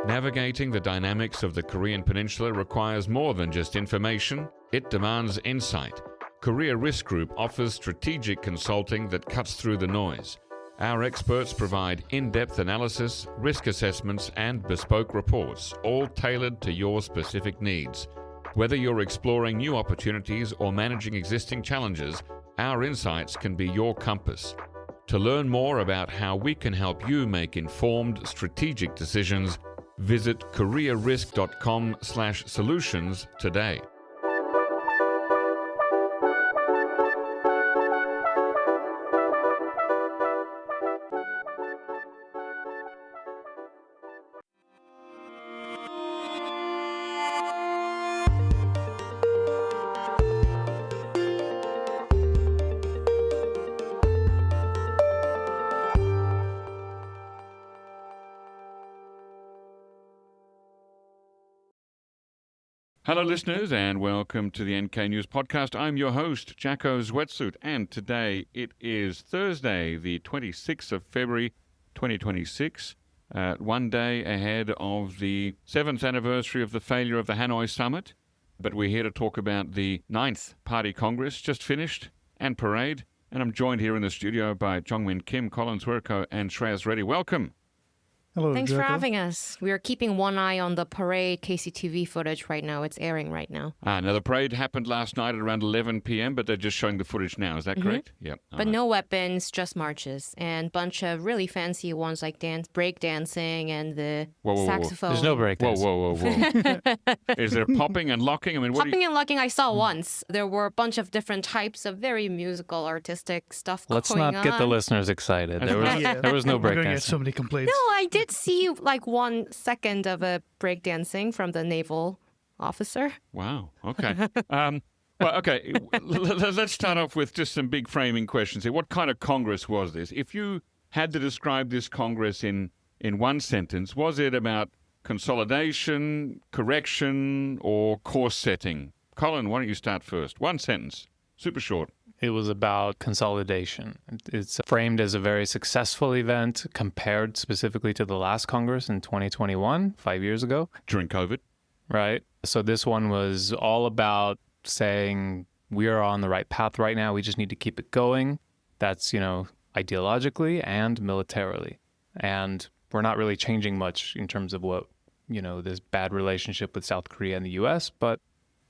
Navigating the dynamics of the Korean Peninsula requires more than just information. It demands insight. Korea Risk Group offers strategic consulting that cuts through the noise. Our experts provide in-depth analysis, risk assessments, and bespoke reports, all tailored to your specific needs. Whether you're exploring new opportunities or managing existing challenges, our insights can be your compass. To learn more about how we can help you make informed, strategic decisions, visit korearisk.com/solutions today. Hello, listeners, and welcome to the NK News Podcast. I'm your host, Jacko Zwirko, and today it is Thursday, the 26th of February, 2026, one day ahead of the 7th anniversary of the failure of the Hanoi Summit. But we're here to talk about the 9th Party Congress, just finished, and parade. And I'm joined here in the studio by Jeongmin, Kim, Colin, Zwirko, and Shreyas Reddy. Welcome. Hello, Thanks Jacko. for having us. We are keeping one eye on the parade KCTV footage right now. It's airing right now. Now, the parade happened last night at around 11 p.m., but they're just showing the footage now. Is that correct? Yep. But no weapons, just marches. And bunch of really fancy ones like break dancing and the saxophone. There's no break dance. Whoa. Is there popping and locking? I mean, Popping and locking I saw once. There were a bunch of different types of very musical, artistic stuff Let's going on. not get the listeners excited. There was no break We're going to get dance. so many complaints. No, I did see like 1 second of a breakdancing from the naval officer. Wow. Okay. Okay. Let's start off with just some big framing questions here. What kind of Congress was this? If you had to describe this Congress in one sentence, was it about consolidation, correction, or course setting? Colin, why don't you start first? One sentence. Super short. It was about consolidation. It's framed as a very successful event compared specifically to the last Congress in 2021, 5 years ago. During COVID? Right. So this one was all about saying we are on the right path right now. We just need to keep it going. That's, ideologically and militarily. And we're not really changing much in terms of what, this bad relationship with South Korea and the U.S., but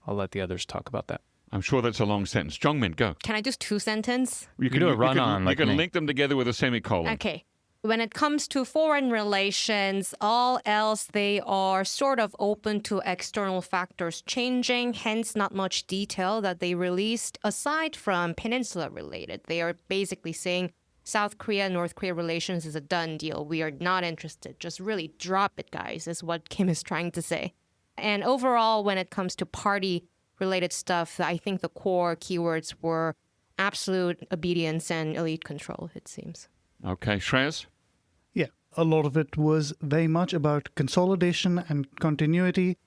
I'll let the others talk about that. I'm sure that's a long sentence. Jeongmin, go. Can I just 2 sentences? You do a run-on like You can me. link them together with a semicolon. Okay. When it comes to foreign relations, all else, they are sort of open to external factors changing, hence not much detail that they released aside from peninsula related. They are basically saying South Korea, North Korea relations is a done deal. We are not interested. Just really drop it, guys, is what Kim is trying to say. And overall, when it comes to party-related stuff, I think the core keywords were absolute obedience and elite control, it seems. Okay, Shreyas? Yeah, a lot of it was very much about consolidation and continuity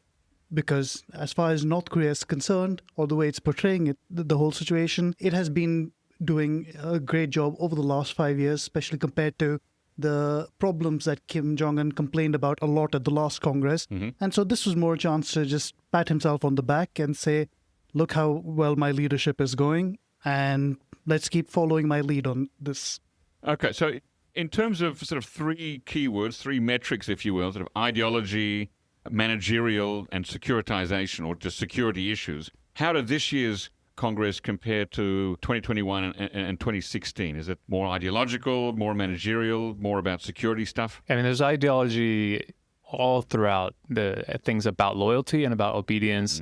because as far as North Korea is concerned, or the way it's portraying it, the whole situation, it has been doing a great job over the last 5 years, especially compared to the problems that Kim Jong Un complained about a lot at the last Congress. And so this was more a chance to just pat himself on the back and say, look how well my leadership is going, and let's keep following my lead on this. Okay, so in terms of sort of 3 keywords, 3 metrics, if you will, sort of ideology, managerial, and securitization, or just security issues, how did this year's Congress compare to 2021 and 2016? Is it more ideological, more managerial, more about security stuff? I mean, there's ideology all throughout the things about loyalty and about obedience.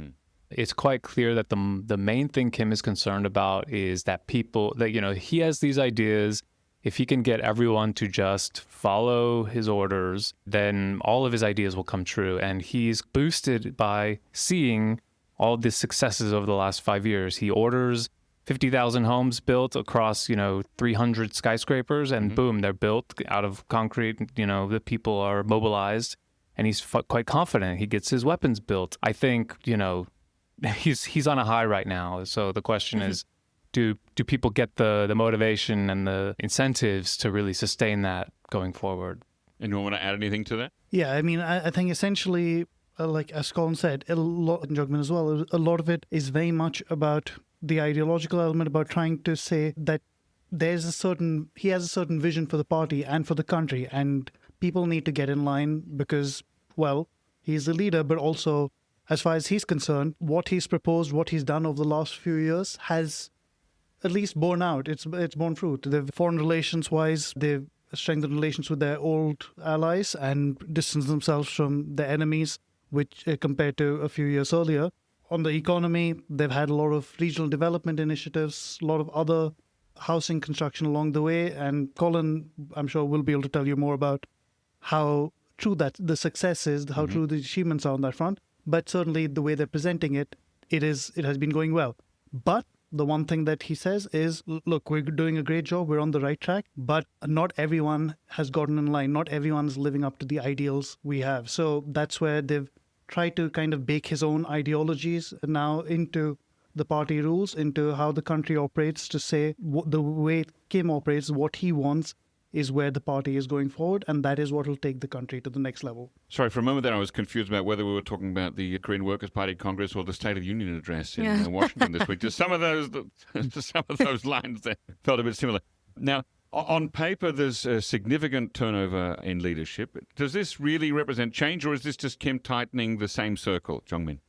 It's quite clear that the main thing Kim is concerned about is that people, that, he has these ideas. If he can get everyone to just follow his orders, then all of his ideas will come true. And he's boosted by seeing all the successes over the last 5 years. He orders 50,000 homes built across, 300 skyscrapers, and boom, they're built out of concrete. The people are mobilized, and he's quite confident. He gets his weapons built. I think, he's on a high right now. So the question is, do people get the motivation and the incentives to really sustain that going forward? Anyone want to add anything to that? Yeah, I mean, I think essentially, like as Colin said, a lot, and Jeongmin as well, a lot of it is very much about the ideological element, about trying to say that he has a certain vision for the party and for the country, and people need to get in line because, well, he's the leader, but also, as far as he's concerned, what he's proposed, what he's done over the last few years has at least borne out. It's borne fruit. Foreign relations-wise, they've strengthened relations with their old allies and distanced themselves from their enemies, which compared to a few years earlier. On the economy, they've had a lot of regional development initiatives, a lot of other housing construction along the way. And Colin, I'm sure, will be able to tell you more about how true that the success is, how true the achievements are on that front. But certainly the way they're presenting it, it has been going well. But the one thing that he says is, look, we're doing a great job, we're on the right track, but not everyone has gotten in line. Not everyone is living up to the ideals we have. So that's where they've tried to kind of bake his own ideologies now into the party rules, into how the country operates, to say the way Kim operates, what he wants is where the party is going forward, and that is what will take the country to the next level. Sorry, for a moment there I was confused about whether we were talking about the Korean Workers' Party Congress or the State of the Union address in Washington this week. Just some of those lines there felt a bit similar. Now, on paper, there's a significant turnover in leadership. Does this really represent change, or is this just Kim tightening the same circle, Jeongmin?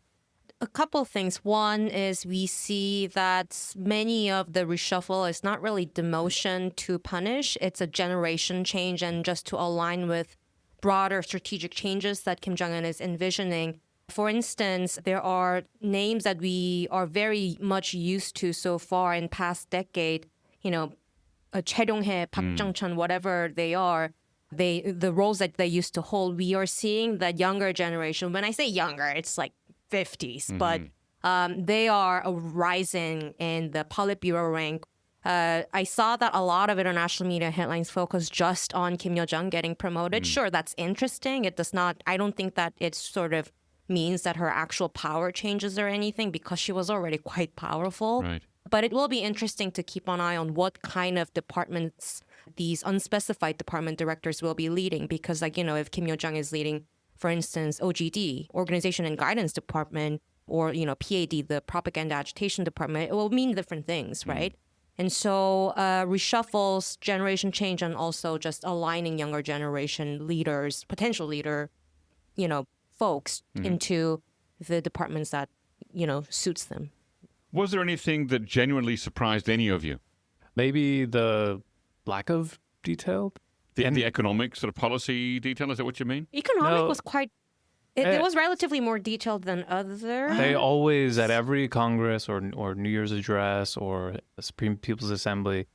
A couple things. One is we see that many of the reshuffle is not really demotion to punish. It's a generation change and just to align with broader strategic changes that Kim Jong Un is envisioning. For instance, there are names that we are very much used to so far in past decade, Choi Dong-hae, Park Jung-chun, whatever they are, the roles that they used to hold. We are seeing that younger generation. When I say younger, it's like 50s, but they are rising in the Politburo rank. I saw that a lot of international media headlines focus just on Kim Yo-jong getting promoted. Sure, that's interesting. It does not, I don't think that it sort of means that her actual power changes or anything, because she was already quite powerful. Right. But it will be interesting to keep an eye on what kind of departments these unspecified department directors will be leading, because if Kim Yo-jong is leading, for instance, OGD, Organization and Guidance Department, or, PAD, the Propaganda Agitation Department, it will mean different things, right? And so reshuffles, generation change, and also just aligning younger generation leaders, potential leader, folks into the departments that, suits them. Was there anything that genuinely surprised any of you? Maybe the lack of detail. The economic sort of policy detail, is that what you mean? Economic was quite... It was relatively more detailed than others. They always, at every Congress or New Year's address or the Supreme People's Assembly,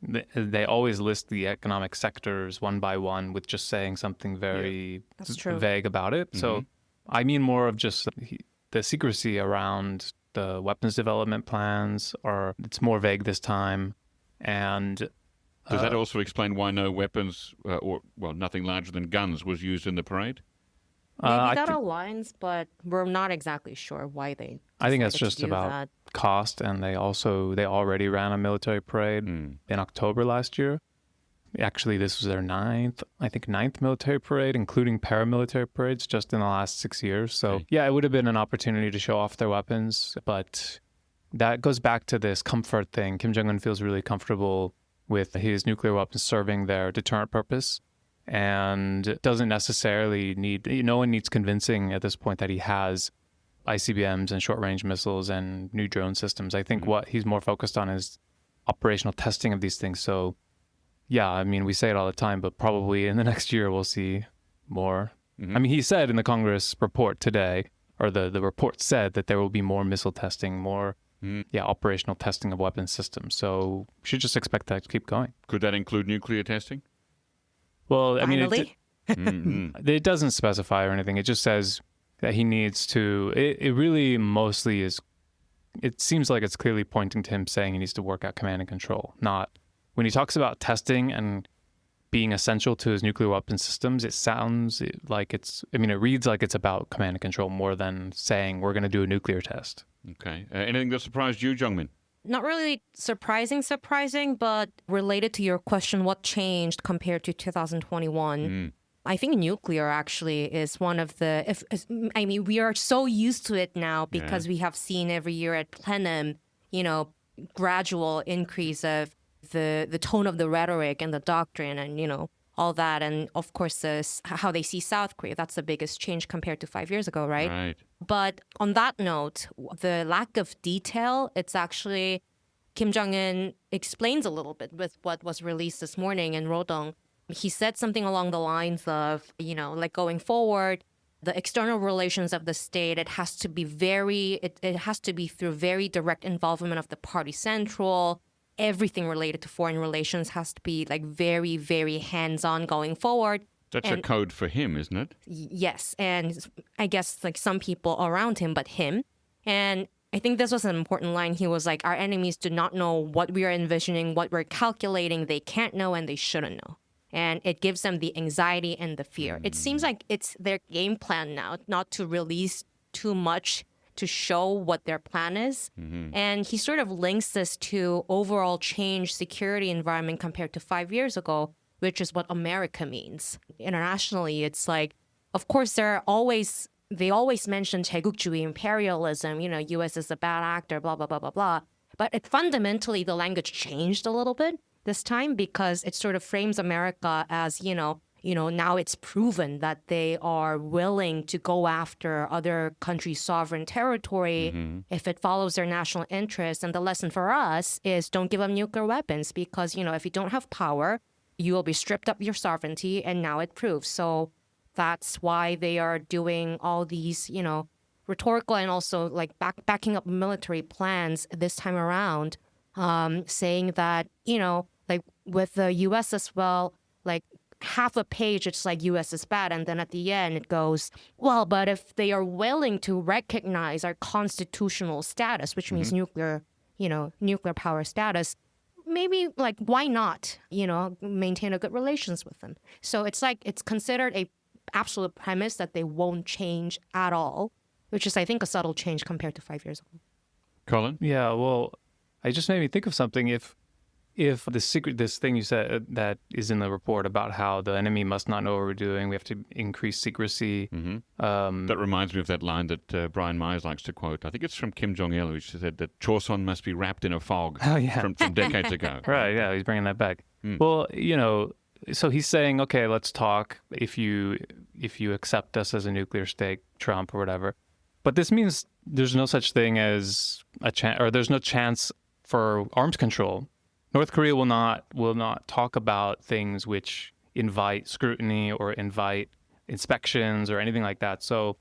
they always list the economic sectors one by one with just saying something very vague about it. So I mean more of just the secrecy around the weapons development plans, or it's more vague this time. And does that also explain why no weapons, nothing larger than guns was used in the parade? Maybe that aligns, but we're not exactly sure why they. I think that's just about cost, and they already ran a military parade in October last year. Actually, this was their ninth military parade, including paramilitary parades, just in the last 6 years. So yeah, it would have been an opportunity to show off their weapons, but that goes back to this comfort thing. Kim Jong Un feels really comfortable with his nuclear weapons serving their deterrent purpose, and doesn't necessarily no one needs convincing at this point that he has ICBMs and short-range missiles and new drone systems. I think what he's more focused on is operational testing of these things. So yeah, I mean, we say it all the time, but probably in the next year we'll see more. I mean, he said in the Congress report today, or the report said that there will be more missile testing, more operational testing of weapons systems. So we should just expect that to keep going. Could that include nuclear testing? Well, I Finally. mean, it doesn't specify or anything. It just says that he needs to, it really mostly is, it seems like it's clearly pointing to him saying he needs to work out command and control. Not, when he talks about testing and being essential to his nuclear weapon systems, it sounds like it reads like it's about command and control more than saying we're going to do a nuclear test. Okay. Anything that surprised you, Jeongmin? not really surprising, but related to your question, what changed compared to 2021? I think nuclear actually is one of the, we are so used to it now because we have seen every year at plenum, gradual increase of the tone of the rhetoric and the doctrine and, all that. And of course, how they see South Korea, that's the biggest change compared to 5 years ago, right? Right. But on that note, the lack of detail, it's actually Kim Jong Un explains a little bit with what was released this morning in Rodong. He said something along the lines of, like going forward, the external relations of the state, it has to be it has to be through very direct involvement of the party central. Everything related to foreign relations has to be like very, very hands-on going forward. That's a code for him, isn't it? Yes. And I guess like some people around him, but him. And I think this was an important line. He was like, our enemies do not know what we are envisioning, what we're calculating. They can't know and they shouldn't know. And it gives them the anxiety and the fear. It seems like it's their game plan now, not to release too much to show what their plan is. And he sort of links this to overall change security environment compared to 5 years ago, which is what America means. Internationally, it's like, of course, they always mention 제국주의 imperialism, US is a bad actor, blah, blah, blah, blah, blah. But fundamentally, the language changed a little bit this time because it sort of frames America as, now it's proven that they are willing to go after other countries' sovereign territory if it follows their national interests. And the lesson for us is don't give them nuclear weapons because, if you don't have power, you will be stripped of your sovereignty. And now it proves. So that's why they are doing all these, rhetorical and also like backing up military plans this time around, saying that, like with the U.S. as well, like half a page, it's like U.S. is bad. And then at the end, it goes, well, but if they are willing to recognize our constitutional status, which means nuclear power status, maybe like, why not, maintain a good relations with them? So it's like, it's considered a absolute premise that they won't change at all, which is, I think, a subtle change compared to 5 years ago. Colin? Yeah, well, it just made me think of something. If this thing you said that is in the report about how the enemy must not know what we're doing, we have to increase secrecy. That reminds me of that line that Brian Myers likes to quote. I think it's from Kim Jong Un, which said that Choson must be wrapped in a fog from decades ago. Right, yeah, he's bringing that back. Well, so he's saying, okay, let's talk if you accept us as a nuclear state, Trump or whatever. But this means there's no such thing as a chance, or there's no chance for arms control. North Korea will not talk about things which invite scrutiny or invite inspections or anything like that. So,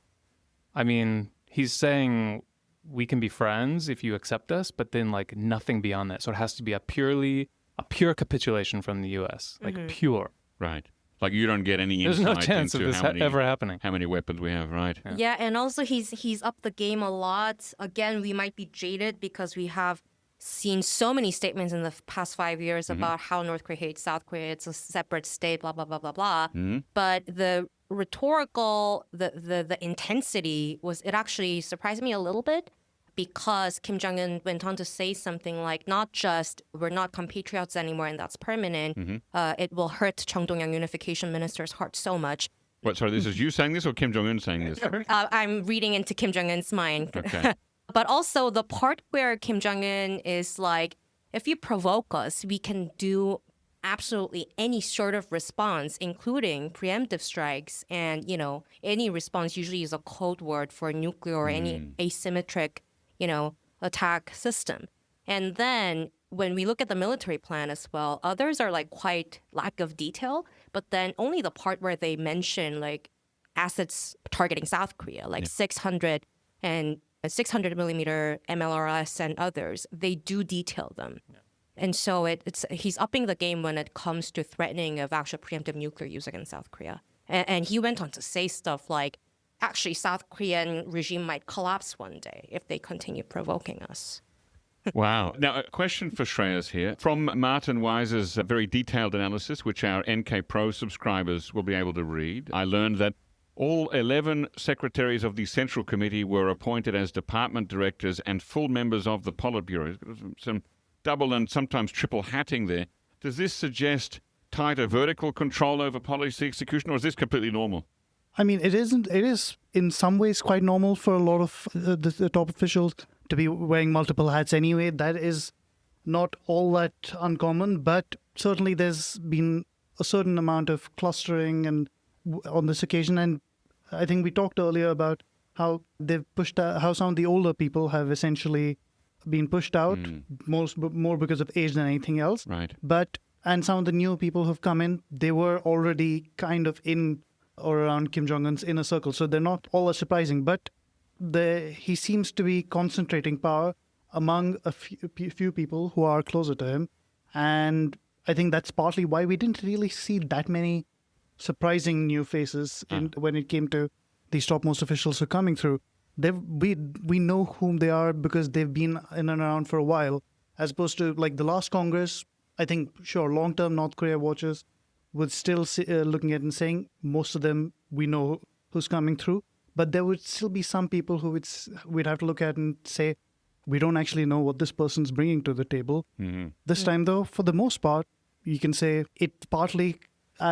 I mean, he's saying we can be friends if you accept us, but then like nothing beyond that. So it has to be a pure capitulation from the U.S., like pure. Right. Like you don't get any insight There's no chance into of this ever happening. How many weapons we have, right? Yeah, and also he's upped the game a lot. Again, we might be jaded because we have seen so many statements in the past 5 years about how North Korea hates South Korea. It's a separate state, blah, blah, blah, blah, blah. But the rhetorical, the intensity it actually surprised me a little bit because Kim Jong Un went on to say something like, not just we're not compatriots anymore and that's permanent. It will hurt Chung Dong-yang unification minister's heart so much. What? Sorry, this is you saying this or Kim Jong Un saying this? I'm reading into Kim Jong Un's mind. Okay. But also the part where Kim Jong Un is like, if you provoke us, we can do absolutely any sort of response, including preemptive strikes. And, any response usually is a code word for nuclear or any asymmetric, attack system. And then when we look at the military plan as well, others are like quite lack of detail. But then only the part where they mention like assets targeting South Korea, like 600 millimeter MLRS and others, they do detail them. Yeah. And so he's upping the game when it comes to threatening of actual preemptive nuclear use against South Korea. And he went on to say stuff like, actually, South Korean regime might collapse one day if they continue provoking us. Wow. Now, a question for Shreyas here. From Martin Wise's very detailed analysis, which our NK Pro subscribers will be able to read, I learned that All 11 secretaries of the Central Committee were appointed as department directors and full members of the Politburo. Some double and sometimes triple hatting there. Does this suggest tighter vertical control over policy execution, or is this completely normal? I mean, it isn't. It is in some ways quite normal for a lot of the top officials to be wearing multiple hats anyway. That is not all that uncommon, but certainly there's been a certain amount of clustering and on this occasion. And I think we talked earlier about how they've pushed out, how some of the older people have essentially been pushed out, more because of age than anything else. Right. And some of the new people who've come in, they were already kind of in or around Kim Jong Un's inner circle, so they're not all that surprising. But he seems to be concentrating power among a few people who are closer to him, and I think that's partly why we didn't really see that many surprising new faces when it came to these topmost officials who are coming through. We know whom they are because they've been in and around for a while, as opposed to like the last Congress. I think, sure, long-term North Korea watchers would still looking at it and saying most of them we know who's coming through, but there would still be some people who we'd have to look at and say we don't actually know what this person's bringing to the table. This time, though, for the most part, you can say it partly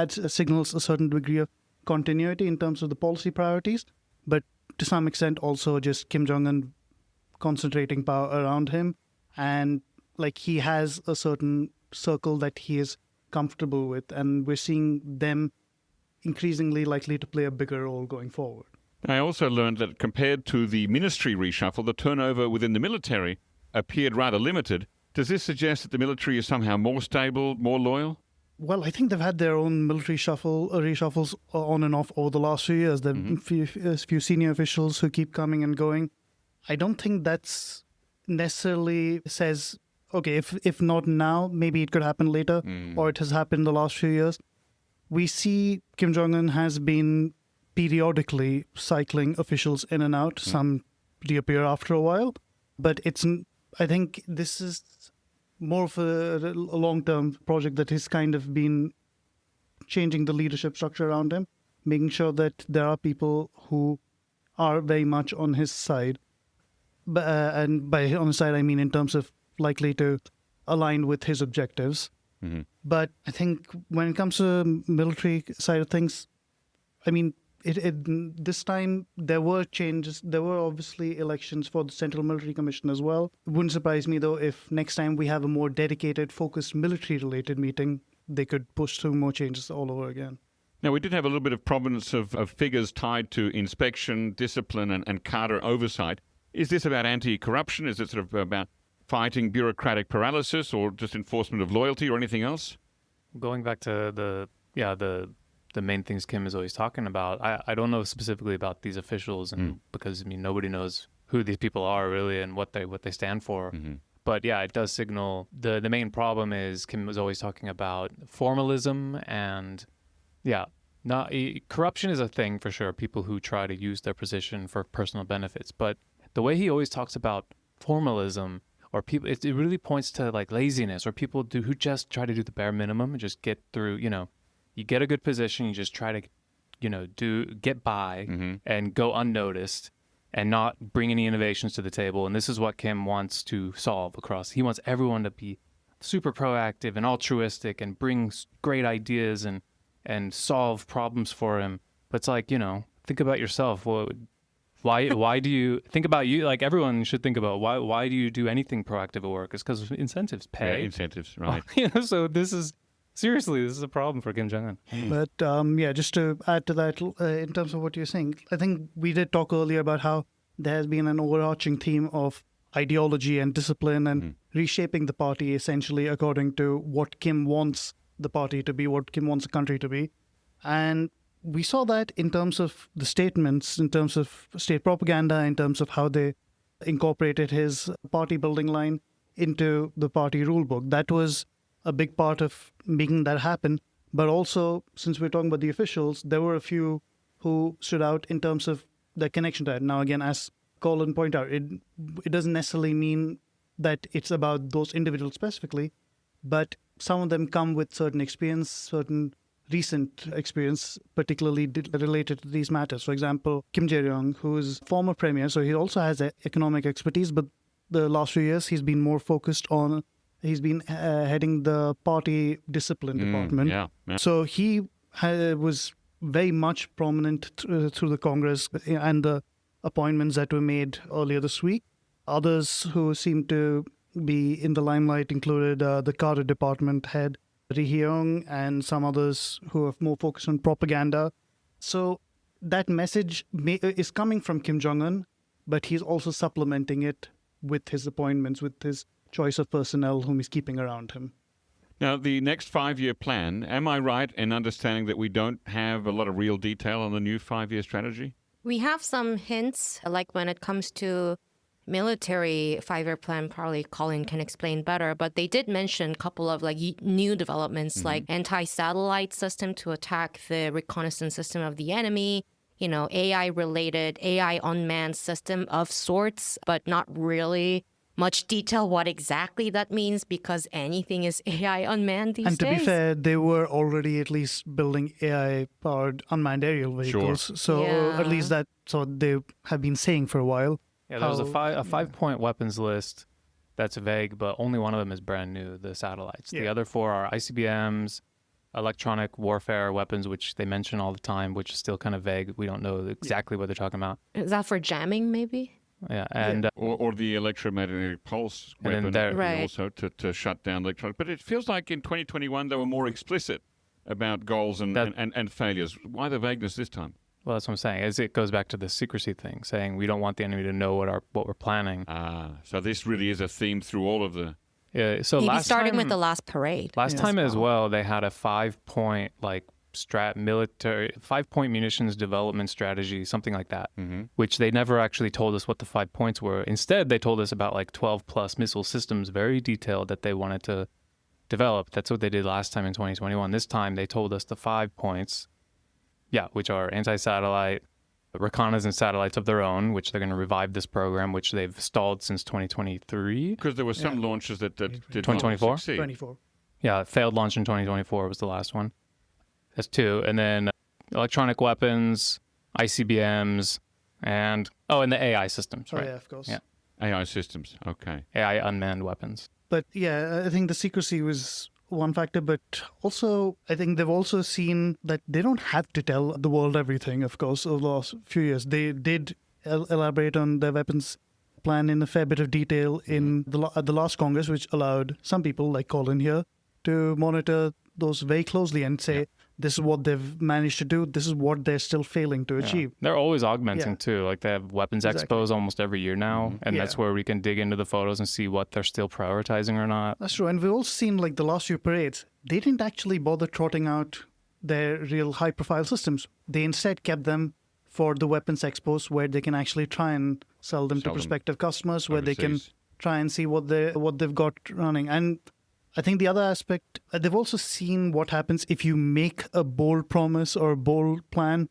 signals a certain degree of continuity in terms of the policy priorities, but to some extent also just Kim Jong Un concentrating power around him, and like he has a certain circle that he is comfortable with, and we're seeing them increasingly likely to play a bigger role going forward. I also learned that compared to the ministry reshuffle, the turnover within the military appeared rather limited. Does this suggest that the military is somehow more stable, more loyal? Well, I think they've had their own military reshuffles on and off over the last few years. There are few senior officials who keep coming and going. I don't think that's necessarily says, okay, if not now, maybe it could happen later, or it has happened the last few years. We see Kim Jong Un has been periodically cycling officials in and out. Some reappear after a while, but I think this is more of a long-term project that has kind of been changing the leadership structure around him, making sure that there are people who are very much on his side. And by on his side, I mean in terms of likely to align with his objectives. But I think when it comes to the military side of things, I mean, this time there were changes. There were obviously elections for the Central Military Commission as well. It wouldn't surprise me, though, if next time we have a more dedicated, focused military-related meeting, they could push through more changes all over again. Now, we did have a little bit of prominence of figures tied to inspection, discipline, and cadre oversight. Is this about anti-corruption? Is it sort of about fighting bureaucratic paralysis, or just enforcement of loyalty, or anything else? Going back to the main things Kim is always talking about, I don't know specifically about these officials, and because I mean nobody knows who these people are really and what they stand for. But yeah, it does signal the main problem is Kim was always talking about formalism, and corruption is a thing for sure. People who try to use their position for personal benefits, but the way he always talks about formalism, or people, it really points to like laziness, or people who just try to do the bare minimum and just get through. You get a good position, you just try to, get by and go unnoticed and not bring any innovations to the table. And this is what Kim wants to solve across. He wants everyone to be super proactive and altruistic and bring great ideas and solve problems for him. But it's like, think about yourself. Why do you think about you? Like everyone should think about why do you do anything proactive at work? It's because incentives pay. Yeah, incentives, right. So this is a problem for Kim Jong Un. But just to add to that, in terms of what you're saying, I think we did talk earlier about how there has been an overarching theme of ideology and discipline and reshaping the party essentially according to what Kim wants the party to be, what Kim wants the country to be. And we saw that in terms of the statements, in terms of state propaganda, in terms of how they incorporated his party building line into the party rulebook. That was a big part of making that happen. But also, since we're talking about the officials, there were a few who stood out in terms of their connection to it. Now, again, as Colin pointed out, it doesn't necessarily mean that it's about those individuals specifically, but some of them come with certain experience, certain recent experience, particularly related to these matters. For example, Kim Jong Un, who is former premier, so he also has economic expertise, but the last few years he's been more focused on, he's been heading the party discipline department. Yeah. So he was very much prominent through the Congress and the appointments that were made earlier this week. Others who seem to be in the limelight included the Carter department head, Ri Hyung, and some others who are more focused on propaganda. So that message is coming from Kim Jong Un, but he's also supplementing it with his appointments, with his choice of personnel whom he's keeping around him. Now, the next 5-year plan, am I right in understanding that we don't have a lot of real detail on the new 5-year strategy? We have some hints, like when it comes to military 5-year plan, probably Colin can explain better, but they did mention a couple of like new developments, like anti-satellite system to attack the reconnaissance system of the enemy, AI-related, AI unmanned system of sorts, but not really much detail what exactly that means, because anything is AI unmanned these days. And to be fair, they were already at least building AI-powered unmanned aerial vehicles. Sure. So Yeah. at least that's what they have been saying for a while. Yeah, there was a five-point weapons list that's vague, but only one of them is brand new, the satellites. The Yeah. other 4 are ICBMs, electronic warfare weapons, which they mention all the time, which is still kind of vague. We don't know exactly what they're talking about. Is that for jamming, maybe? Yeah, and Or the electromagnetic pulse And then weapon there- Right. also to shut down electronic. But it feels like in 2021 they were more explicit about goals and failures. Why the vagueness this time? well, that's what I'm saying. As it goes back to the secrecy thing, saying we don't want the enemy to know what we're planning. So this really is a theme through all of the... Yeah, so Maybe last starting time, with the last parade. Last time as well, they had a 5-point military 5-point munitions development strategy, something like that, which they never actually told us what the 5 points were. Instead, they told us about like 12 plus missile systems, very detailed, that they wanted to develop. That's what they did last time in 2021. This time, they told us the 5 points, which are anti-satellite, reconnaissance satellites of their own, which they're going to revive this program, which they've stalled since 2023. Because there were some launches that did 2024? not succeed. 24. Yeah, failed launch in 2024 was the last one. That's 2. And then electronic weapons, ICBMs, and the AI systems, Oh, right? yeah, of course. Yeah. AI systems, okay. AI unmanned weapons. But yeah, I think the secrecy was one factor, but also I think they've also seen that they don't have to tell the world everything, of course, over the last few years. They did elaborate on their weapons plan in a fair bit of detail at the last Congress, which allowed some people like Colin here to monitor those very closely and say, this is what they've managed to do, this is what they're still failing to achieve. They're always augmenting Yeah. too. Like they have weapons Exactly. expos almost every year now, and that's where we can dig into the photos and see what they're still prioritizing or not. That's true. And we've also seen like the last few parades, they didn't actually bother trotting out their real high profile systems. They instead kept them for the weapons expos where they can actually try and sell them to prospective customers, where they can overseas. try and see what they've got running. And I think the other aspect, they've also seen what happens if you make a bold promise or a bold plan,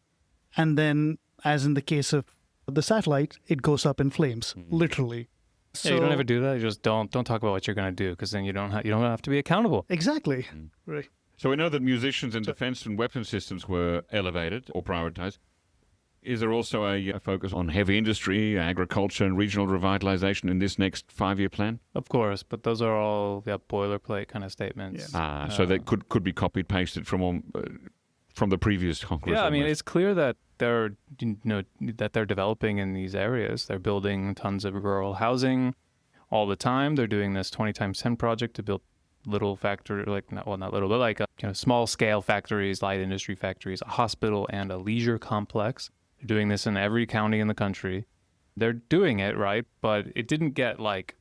and then, as in the case of the satellite, it goes up in flames, literally. Yeah, you don't ever do that. You just don't talk about what you're going to do, because then you don't have to be accountable. Exactly. Right. So we know that munitions and defense and weapon systems were elevated or prioritized. Is there also a focus on heavy industry, agriculture, and regional revitalization in this next 5-year plan? Of course, but those are all boilerplate kind of statements. So that could be copied pasted from the previous Congress. Yeah, I mean, almost. it's clear that they're developing in these areas. They're building tons of rural housing all the time. They're doing this 20 times 10 project to build little factory, not little, but like small scale factories, light industry factories, a hospital, and a leisure complex. They're doing this in every county in the country. They're doing it right, but it didn't get like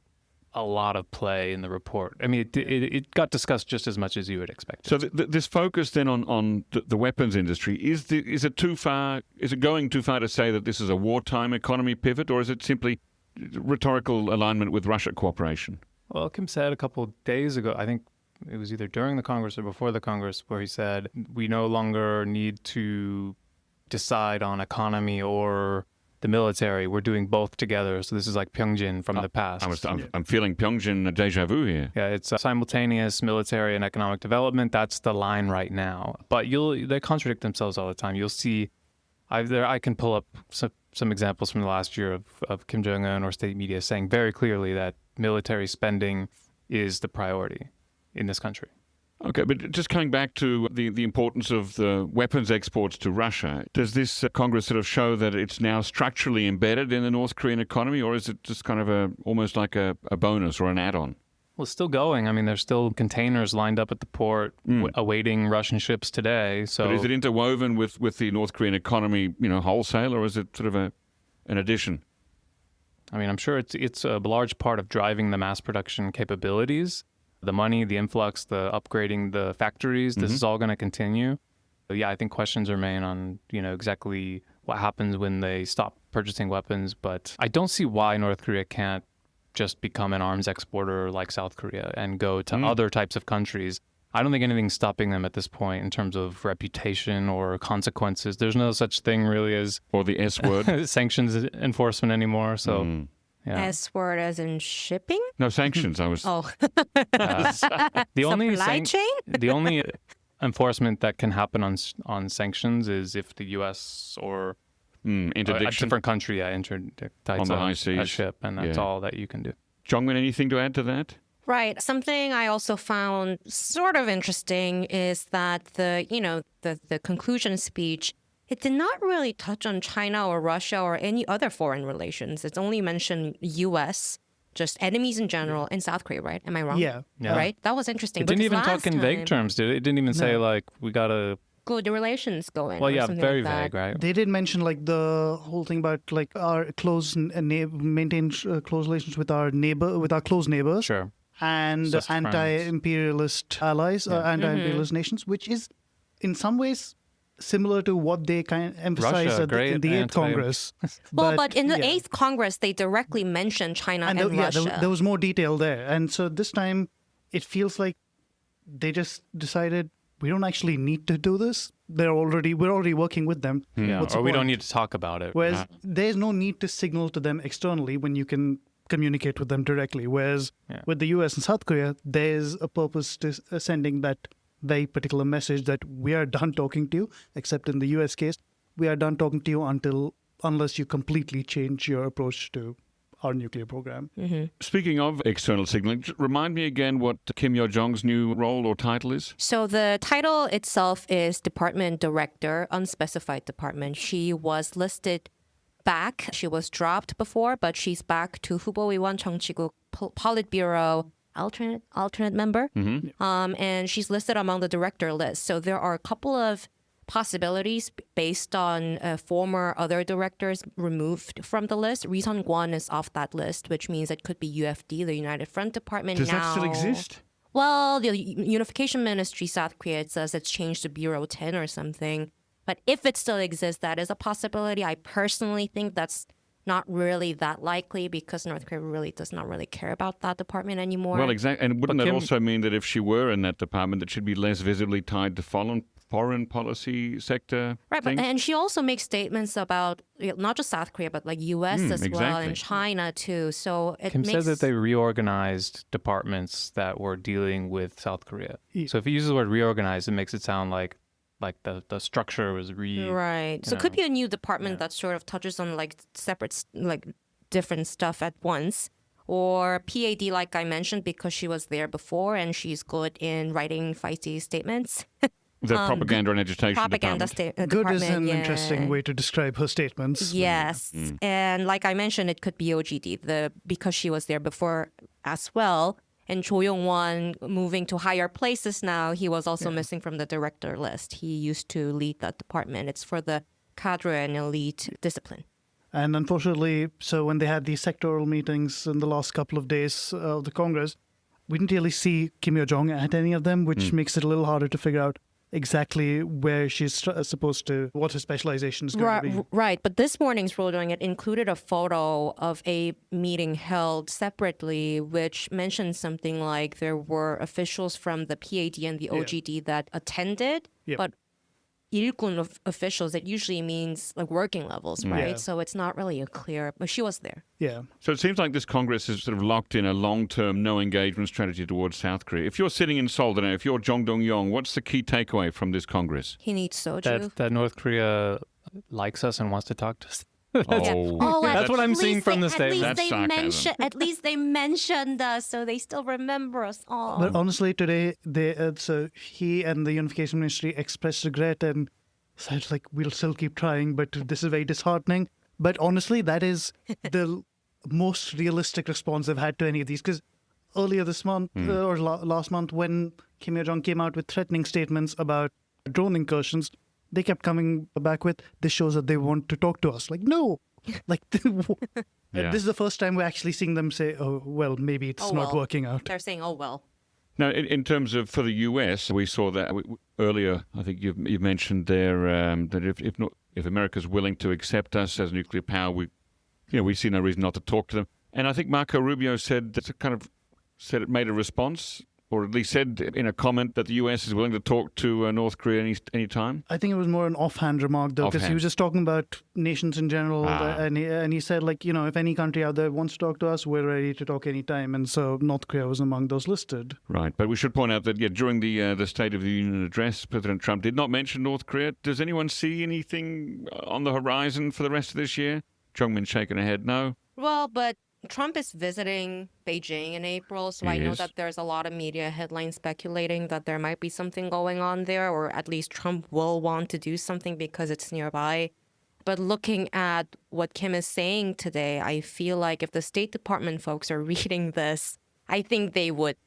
a lot of play in the report. I mean, it got discussed just as much as you would expect. So this focus then on the weapons industry, is it too far? Is it going too far to say that this is a wartime economy pivot, or is it simply rhetorical alignment with Russia cooperation? Well, Kim said a couple of days ago, I think it was either during the Congress or before the Congress, where he said, we no longer need to decide on economy or the military. We're doing both together. So this is like Pyongyang from the past. I'm feeling Pyongyang deja vu here. Yeah, it's simultaneous military and economic development. That's the line right now. But they contradict themselves all the time. You'll see, I can pull up some examples from the last year of Kim Jong Un or state media saying very clearly that military spending is the priority in this country. Okay, but just coming back to the importance of the weapons exports to Russia, does this Congress sort of show that it's now structurally embedded in the North Korean economy, or is it just kind of almost like a bonus or an add-on? Well, it's still going. I mean, there's still containers lined up at the port awaiting Russian ships today. So, but is it interwoven with the North Korean economy, wholesale, or is it sort of an addition? I mean, I'm sure it's a large part of driving the mass production capabilities. The money, the influx, the upgrading the factories, this is all going to continue. But yeah, I think questions remain on, exactly what happens when they stop purchasing weapons. But I don't see why North Korea can't just become an arms exporter like South Korea and go to other types of countries. I don't think anything's stopping them at this point in terms of reputation or consequences. There's no such thing really as... Or the S word. sanctions enforcement anymore, so... Yeah. S word as in shipping? No, sanctions. I was... Oh. The only Supply chain? The only enforcement that can happen on sanctions is if the U.S. or a different country interdicts on the high a seas. ship, and that's all that you can do. Jeongmin, anything to add to that? Right. Something I also found sort of interesting is that the conclusion speech, it did not really touch on China or Russia or any other foreign relations. It's only mentioned U.S., just enemies in general, and South Korea, right? Am I wrong? Yeah. Right? That was interesting. It didn't because even talk in vague terms, did it? It didn't even say, we got to... good relations going. Well, or yeah, something very like that. vague, right? They did mention the whole thing about our maintain close relations with our close neighbors. Sure. And Just friends. anti-imperialist allies, anti-imperialist nations, which is in some ways similar to what they kind of emphasized in the 8th Congress. But in the 8th Congress, they directly mentioned China and Russia. There was more detail there. And so this time, it feels like they just decided we don't actually need to do this. We're already working with them. Yeah, or we don't need to talk about it. Whereas there's no need to signal to them externally when you can communicate with them directly. Whereas with the US and South Korea, there's a purpose to sending that very particular message that we are done talking to you, except in the US case, we are done talking to you unless you completely change your approach to our nuclear program. Mm-hmm. Speaking of external signaling, remind me again what Kim Yo-jong's new role or title is? So the title itself is Department Director, unspecified department. She was listed back. She was dropped before, but she's back to 후보위원 정치국 Politburo alternate member. And she's listed among the director list. So there are a couple of possibilities based on former other directors removed from the list. Ri Sun-kwon is off that list, which means it could be UFD, the United Front Department. Does now. that still exist? Well, the Unification Ministry, South Korea, it says it's changed to Bureau 10 or something. But if it still exists, that is a possibility. I personally think that's not really that likely because North Korea really does not really care about that department anymore. Well, exactly. And wouldn't that also mean that if she were in that department, that she'd be less visibly tied to foreign policy sector? Right, things? and she also makes statements about not just South Korea, but like U.S. as well and China too. So Kim said that they reorganized departments that were dealing with South Korea. So if you use the word reorganized, it makes it sound like the structure was right. So it could be a new department that sort of touches on like separate, like different stuff at once. Or PAD, like I mentioned, because she was there before and she's good in writing feisty statements. The propaganda and agitation propaganda department. Good is an interesting way to describe her statements. Yes. And like I mentioned, it could be OGD, because she was there before as well. And Cho Yong-won moving to higher places now, he was also missing from the director list. He used to lead that department. It's for the cadre and elite discipline. And unfortunately, so when they had these sectoral meetings in the last couple of days of the Congress, we didn't really see Kim Yo-jong at any of them, which makes it a little harder to figure out exactly where she's supposed to, what her specialization is going to be. Right, but this morning's ruling, it included a photo of a meeting held separately, which mentioned something like there were officials from the PAD and the OGD that attended, but 일군 officials, it usually means like working levels, right? Yeah. So it's not really a clear, but she was there. Yeah. So it seems like this Congress has sort of locked in a long-term no-engagement strategy towards South Korea. If you're sitting in Seoul today, if you're Jong Dong-yong, what's the key takeaway from this Congress? He needs soju. That North Korea likes us and wants to talk to us. That's what I'm seeing from the statement. That's sarcasm. At least they mentioned us, so they still remember us all. But honestly, today, so he and the Unification Ministry expressed regret and said, like, we'll still keep trying, but this is very disheartening. But honestly, that is the most realistic response I've had to any of these. Because earlier this month, or last month, when Kim Jong Un came out with threatening statements about drone incursions, they kept coming back with, this shows that they want to talk to us. Like, no. Like, this is the first time we're actually seeing them say, oh, well, maybe it's not working out. They're saying, oh, well. Now, in terms of for the U.S., we saw that earlier. I think you've mentioned there that if America's willing to accept us as a nuclear power, we see no reason not to talk to them. And I think Marco Rubio said it made a response, or at least said in a comment that the U.S. is willing to talk to North Korea any time. I think it was more an offhand remark, though, because he was just talking about nations in general. And he said, like, if any country out there wants to talk to us, we're ready to talk anytime. And so North Korea was among those listed. Right. But we should point out that, during the State of the Union address, President Trump did not mention North Korea. Does anyone see anything on the horizon for the rest of this year? Jeongmin shaking her head, no. Well, but Trump is visiting Beijing in April, so I know that there's a lot of media headlines speculating that there might be something going on there, or at least Trump will want to do something because it's nearby. But looking at what Kim is saying today, I feel like if the State Department folks are reading this, I think they would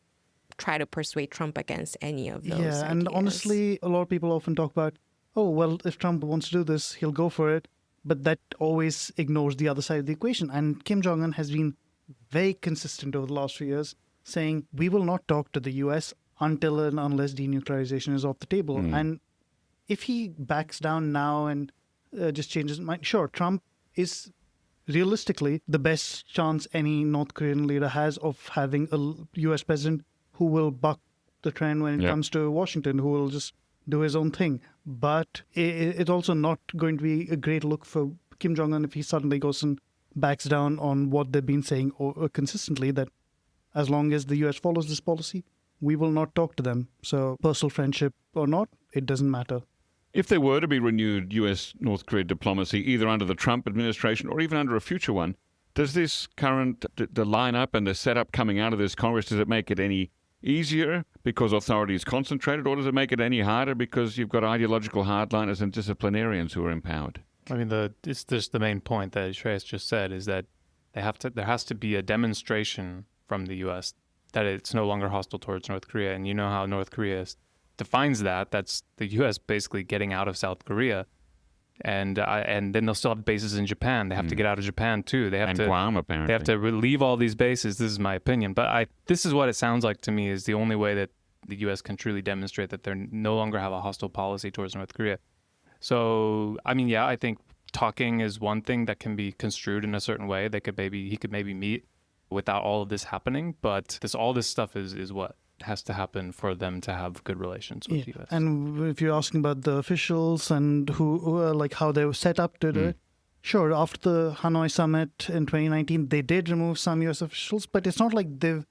try to persuade Trump against any of those ideas. And honestly, a lot of people often talk about, oh, well, if Trump wants to do this, he'll go for it. But that always ignores the other side of the equation. And Kim Jong Un has been very consistent over the last few years, saying we will not talk to the US until and unless denuclearization is off the table. And if he backs down now and just changes his mind, sure, Trump is realistically the best chance any North Korean leader has of having a US president who will buck the trend when it comes to Washington, who will just do his own thing. But it's also not going to be a great look for Kim Jong Un if he suddenly goes and backs down on what they've been saying consistently, that as long as the US follows this policy, we will not talk to them. So personal friendship or not, it doesn't matter. If there were to be renewed US-North Korea diplomacy, either under the Trump administration or even under a future one, does this current, the lineup and the setup coming out of this Congress, does it make it any easier because authority is concentrated, or does it make it any harder because you've got ideological hardliners and disciplinarians who are empowered? I mean, it's just the main point that Shreyas just said is that there has to be a demonstration from the U.S. that it's no longer hostile towards North Korea. And you know how North Korea defines that. That's the U.S. basically getting out of South Korea. And then they'll still have bases in Japan. They have to get out of Japan too. They have to Guam, apparently. They have to leave all these bases. This is my opinion, but this is what it sounds like to me is the only way that the U.S. can truly demonstrate that they no longer have a hostile policy towards North Korea. So I mean, I think talking is one thing that can be construed in a certain way. He could maybe meet without all of this happening, but all this stuff is what has to happen for them to have good relations with the U.S. And if you're asking about the officials and who like how they were set up to do it, sure, after the Hanoi summit in 2019, they did remove some U.S. officials, but it's not like they've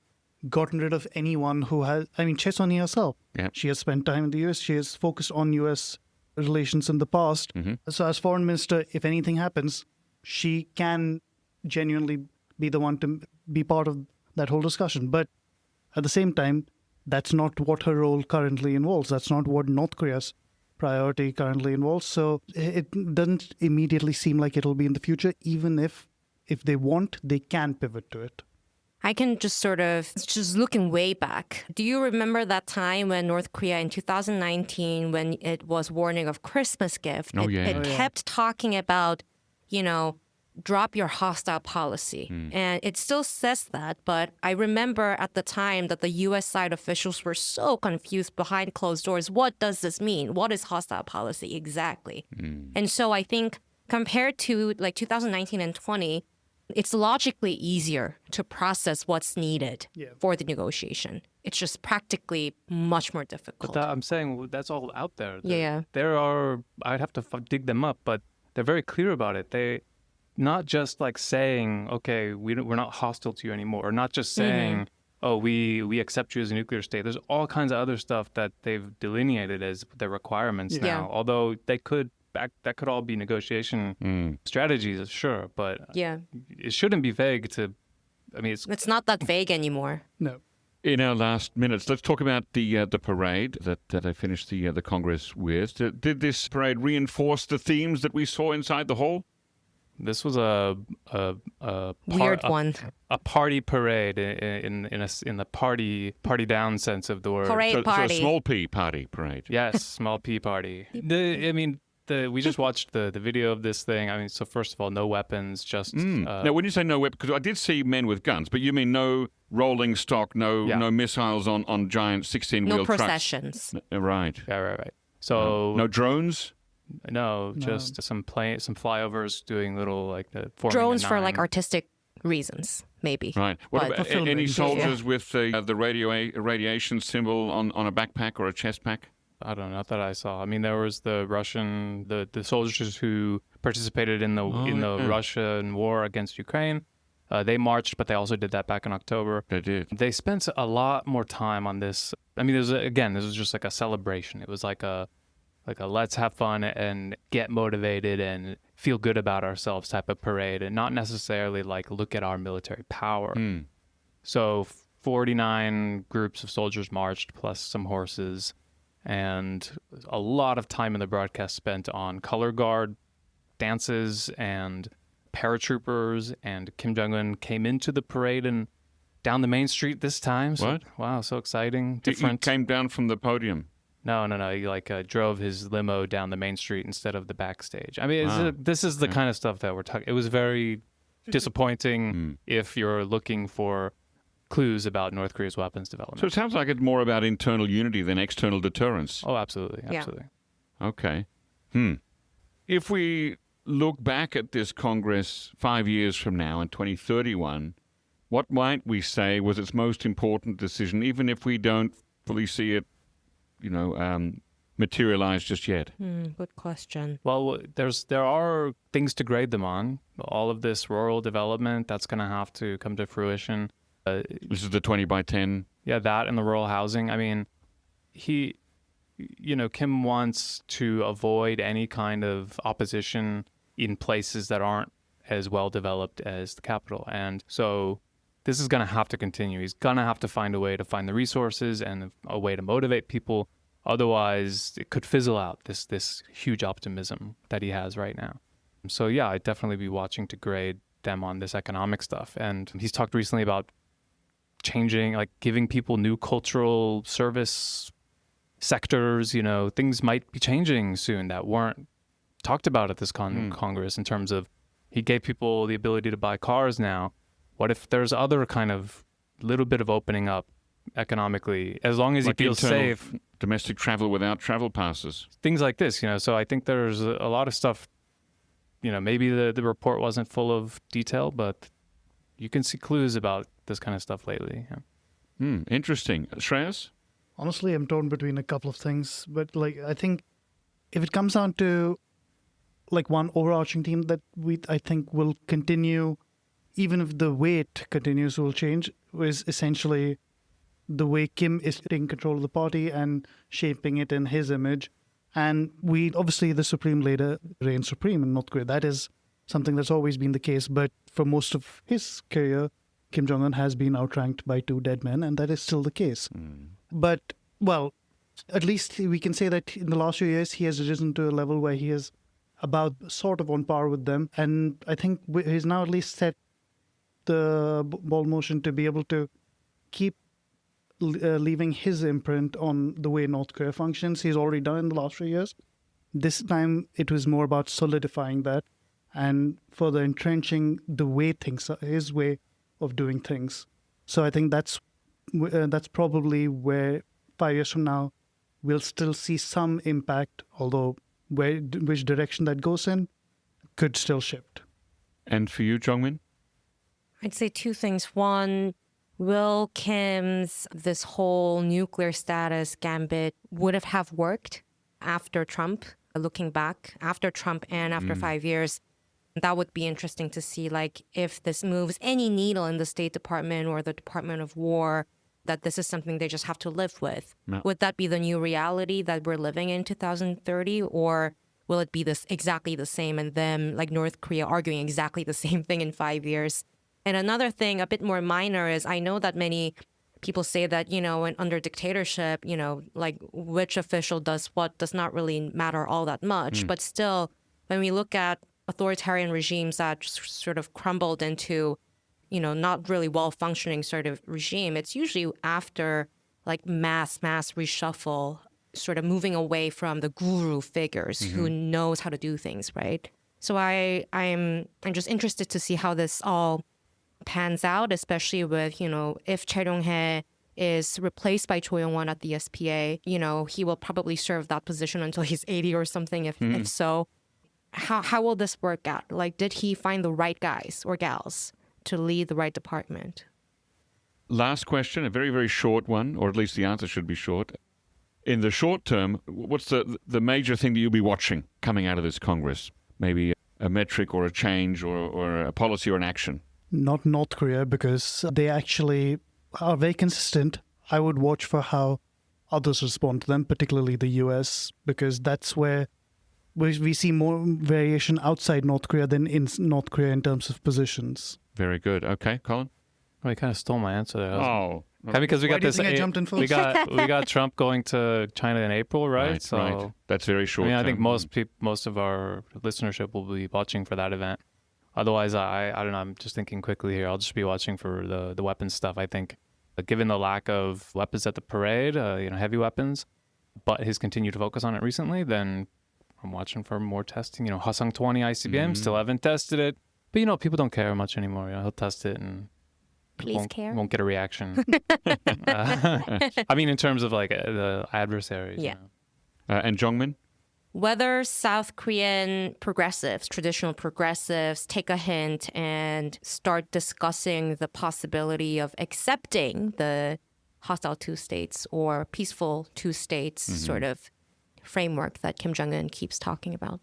gotten rid of anyone who has. I mean, Choi Son-hee herself, she has spent time in the U.S., she has focused on U.S. relations in the past. So as foreign minister, if anything happens, she can genuinely be the one to be part of that whole discussion. But at the same time, that's not what her role currently involves. That's not what North Korea's priority currently involves. So it doesn't immediately seem like it'll be in the future, even if they want, they can pivot to it. I can just looking way back. Do you remember that time when North Korea in 2019, when it was warning of Christmas gift, it kept talking about, drop your hostile policy. And it still says that, but I remember at the time that the U.S. side officials were so confused behind closed doors. What does this mean? What is hostile policy exactly? And so I think compared to like 2019 and 20, it's logically easier to process what's needed Yeah. for the negotiation. It's just practically much more difficult. But I'm saying that's all out there. Yeah. There are, I'd have to dig them up, but they're very clear about it. They not just like saying, okay, we're not hostile to you anymore, or not just saying, oh, we accept you as a nuclear state. There's all kinds of other stuff that they've delineated as their requirements now. Yeah. Although that could all be negotiation strategies, sure, but Yeah. it shouldn't be vague to, I mean, It's not that vague anymore. No. In our last minutes, let's talk about the parade that I finished the Congress with. Did this parade reinforce the themes that we saw inside the hall? this was a Weird one. a party parade in the party down sense of the word. Parade So a party. small P party parade. Yes, small P party. We just watched the video of this thing. I mean, so first of all, no weapons, just Now, when you say no weapons, because I did see men with guns, but you mean no rolling stock, no missiles on giant 16-wheel No trucks? processions. Right. right. So No drones? no, just some flyovers doing little like the forming a Drones for like nine. artistic reasons, maybe. Right. What But- about For filming. any soldiers with the radiation symbol on a backpack or a chest pack? I don't know, not that I saw. I mean, there was the Russian, the soldiers who participated in the yeah. Russian war against Ukraine. They marched, but they also did that back in October. They did. They spent a lot more time on this. I mean, this was just like a celebration. It was like a let's have fun and get motivated and feel good about ourselves type of parade, and not necessarily like look at our military power. So 49 groups of soldiers marched, plus some horses, and a lot of time in the broadcast spent on color guard dances and paratroopers, and Kim Jong Un came into the parade and down the main street this time. So, What? Wow, so exciting. He Different. came down from the podium. No. He like drove his limo down the main street instead of the backstage. I mean, Wow. this is the kind of stuff that we're talking. It was very disappointing if you're looking for clues about North Korea's weapons development. So it sounds like it's more about internal unity than external deterrence. Oh, absolutely. Yeah. Okay. If we look back at this Congress 5 years from now in 2031, what might we say was its most important decision, even if we don't fully see it, materialize just yet? Good question. Well, there are things to grade them on. All of this rural development, that's going to have to come to fruition. This is the 20 by 10. Yeah, that and the rural housing. I mean, Kim wants to avoid any kind of opposition in places that aren't as well developed as the capital. And so this is going to have to continue. He's going to have to find a way to find the resources and a way to motivate people. Otherwise, it could fizzle out, this huge optimism that he has right now. So yeah, I'd definitely be watching to grade them on this economic stuff. And he's talked recently about changing, like giving people new cultural service sectors. Things might be changing soon that weren't talked about at this Congress, in terms of he gave people the ability to buy cars now. What if there's other kind of little bit of opening up economically, as long as Like he feels internal safe? Domestic travel without travel passes. Things like this, So I think there's a lot of stuff. Maybe the report wasn't full of detail, but you can see clues about this kind of stuff lately. Yeah. Interesting. Shreyas? Honestly, I'm torn between a couple of things, but I think if it comes down to one overarching theme that I think will continue, even if the way it continues will change, is essentially the way Kim is taking control of the party and shaping it in his image. And obviously the supreme leader reigns supreme in North Korea. That is something that's always been the case. But for most of his career, Kim Jong Un has been outranked by two dead men, and that is still the case. But, at least we can say that in the last few years, he has risen to a level where he is about sort of on par with them. And I think he's now at least set the ball motion to be able to keep leaving his imprint on the way North Korea functions. He's already done in the last few years. This time it was more about solidifying that and further entrenching the way things are, his way of doing things. So I think that's probably where 5 years from now we'll still see some impact, although which direction that goes in could still shift. And for you, Jeongmin? I'd say two things. One, will Kim's this whole nuclear status gambit would have worked after Trump, looking back, after Trump and after 5 years? That would be interesting to see, like, if this moves any needle in the State Department or the Department of War, that this is something they just have to live with. No. Would that be the new reality that we're living in 2030? Or will it be this exactly the same and them, like North Korea, arguing exactly the same thing in 5 years? And another thing, a bit more minor, is I know that many people say that, under dictatorship, like which official does what does not really matter all that much. But still, when we look at authoritarian regimes that sort of crumbled into, not really well-functioning sort of regime, it's usually after like mass reshuffle, sort of moving away from the guru figures who knows how to do things, right? So I'm just interested to see how this all pans out, especially with, if Chae Dong-hae is replaced by Cho Yong-won at the SPA, he will probably serve that position until he's 80 or something, if so. How will this work out? Like, did he find the right guys or gals to lead the right department? Last question, a very, very short one, or at least the answer should be short. In the short term, what's the major thing that you'll be watching coming out of this Congress? Maybe a metric or a change or a policy or an action? Not North Korea, because they actually are very consistent. I would watch for how others respond to them, particularly the US, because that's where we see more variation outside North Korea than in North Korea in terms of positions. Very good. Okay, Colin? Well, you kind of stole my answer there. Oh. Because we Why got do you this. think I jumped in first? We got Trump going to China in April, right? Right. That's very short. I think most of our listenership will be watching for that event. Otherwise, I don't know. I'm just thinking quickly here. I'll just be watching for the weapons stuff. I think, given the lack of weapons at the parade, heavy weapons, but his continued focus on it recently, then I'm watching for more testing. Hwasong 20 ICBM, still haven't tested it. But, people don't care much anymore. He'll test it and won't get a reaction. I mean, in terms of like the adversaries. Yeah. And Jeongmin? Whether South Korean progressives, traditional progressives, take a hint and start discussing the possibility of accepting the hostile two states or peaceful two states sort of framework that Kim Jong Un keeps talking about.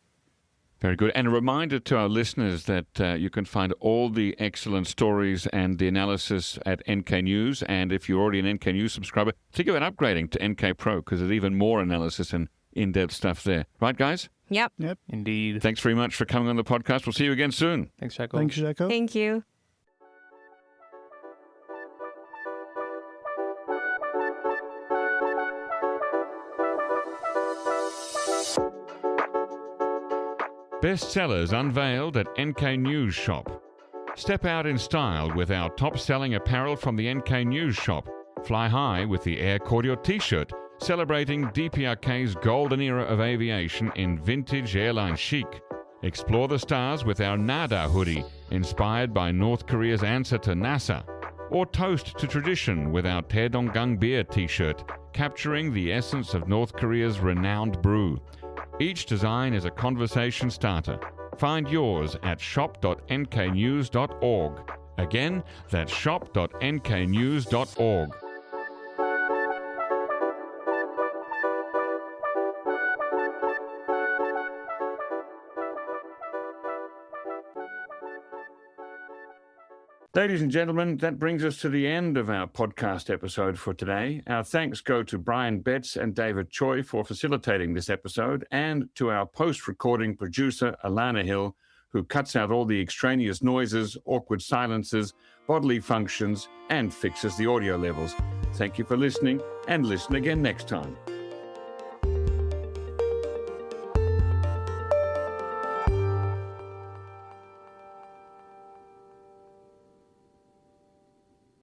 Very good. And a reminder to our listeners that you can find all the excellent stories and the analysis at NK News. And if you're already an NK News subscriber, think about upgrading to NK Pro, because there's even more analysis and in-depth stuff there. Right, guys? Yep. Indeed. Thanks very much for coming on the podcast. We'll see you again soon. Thanks, Jaco. Thanks, Jaco. Thank you. Bestsellers unveiled at NK News Shop. Step out in style with our top-selling apparel from the NK News Shop. Fly high with the Air Cordial T-shirt, celebrating DPRK's golden era of aviation in vintage airline chic. Explore the stars with our Nada hoodie, inspired by North Korea's answer to NASA. Or toast to tradition with our Taedonggang beer T-shirt, capturing the essence of North Korea's renowned brew. Each design is a conversation starter. Find yours at shop.nknews.org. Again, that's shop.nknews.org. Ladies and gentlemen, that brings us to the end of our podcast episode for today. Our thanks go to Brian Betts and David Choi for facilitating this episode, and to our post-recording producer, Alana Hill, who cuts out all the extraneous noises, awkward silences, bodily functions, and fixes the audio levels. Thank you for listening, and listen again next time.